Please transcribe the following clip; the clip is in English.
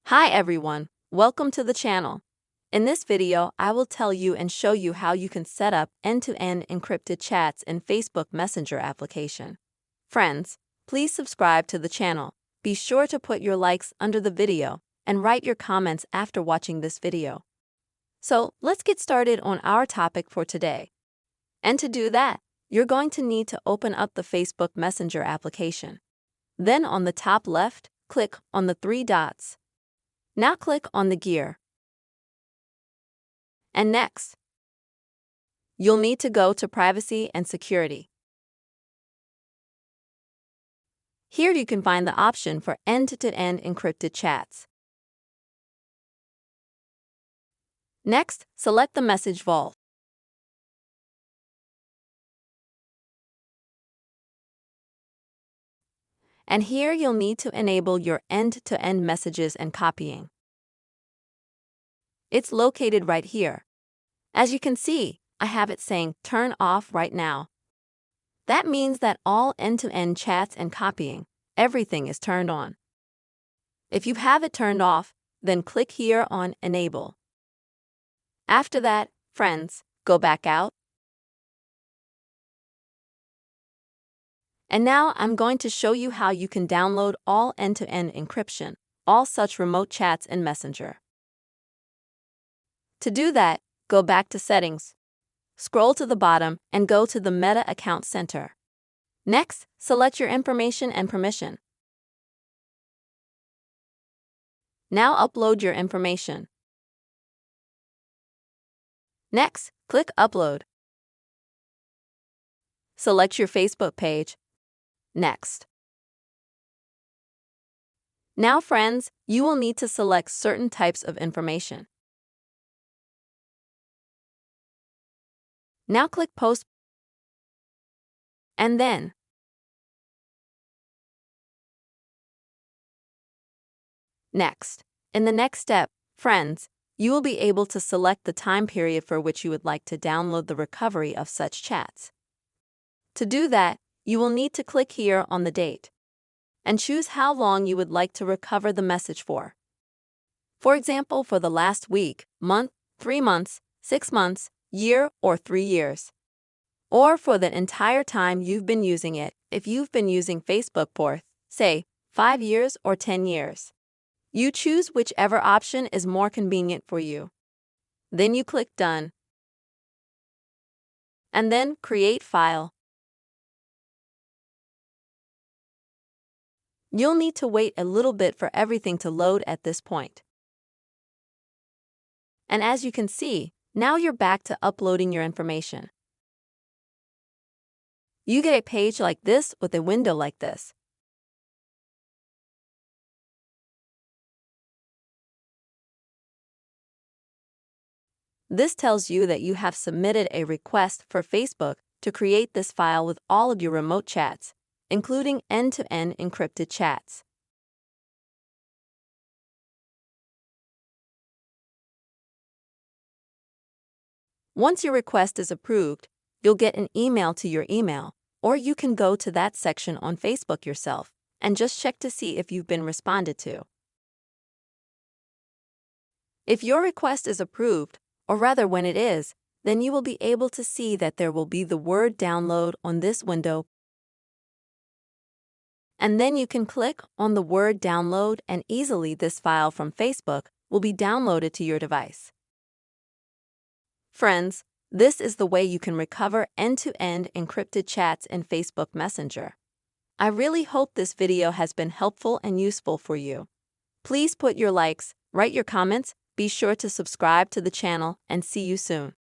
Hi everyone, welcome to the channel. In this video, I will tell you and show you how you can set up end-to-end encrypted chats in Facebook Messenger application. Friends, please subscribe to the channel. Be sure to put your likes under the video and write your comments after watching this video. So let's get started on our topic for today. And to do that, you're going to need to open up the Facebook Messenger application. Then on the top left, click on the three dots. Now click on the gear. And next, you'll need to go to Privacy and Security. Here you can find the option for end-to-end encrypted chats. Next, select the Message Vault. And here you'll need to enable your end-to-end messages and copying. It's located right here. As you can see, I have it saying turn off right now. That means that all end-to-end chats and copying, everything is turned on. If you have it turned off, then click here on Enable. After that, friends, go back out. And now I'm going to show you how you can download all end-to-end encryption, all such remote chats in Messenger. To do that, go back to Settings. Scroll to the bottom and go to the Meta Account Center. Next, select your information and permission. Now upload your information. Next, click Upload. Select your Facebook page. Next. Now, friends, you will need to select certain types of information. Now click Post. And then Next. In the next step, friends, you will be able to select the time period for which you would like to download the recovery of such chats. To do that, you will need to click here on the date and choose how long you would like to recover the message for. For example, for the last week, month, 3 months, 6 months, year, or 3 years. Or for the entire time you've been using it, if you've been using Facebook for, say, 5 years or 10 years. You choose whichever option is more convenient for you. Then you click Done. And then Create File. You'll need to wait a little bit for everything to load at this point. And as you can see, now you're back to uploading your information. You get a page like this with a window like this. This tells you that you have submitted a request for Facebook to create this file with all of your remote chats, including end-to-end encrypted chats. Once your request is approved, you'll get an email to your email, or you can go to that section on Facebook yourself and just check to see if you've been responded to. If your request is approved, or rather when it is, then you will be able to see that there will be the word download on this window. And then you can click on the word download and easily this file from Facebook will be downloaded to your device. Friends, this is the way you can recover end-to-end encrypted chats in Facebook Messenger. I really hope this video has been helpful and useful for you. Please put your likes, write your comments, be sure to subscribe to the channel, and see you soon.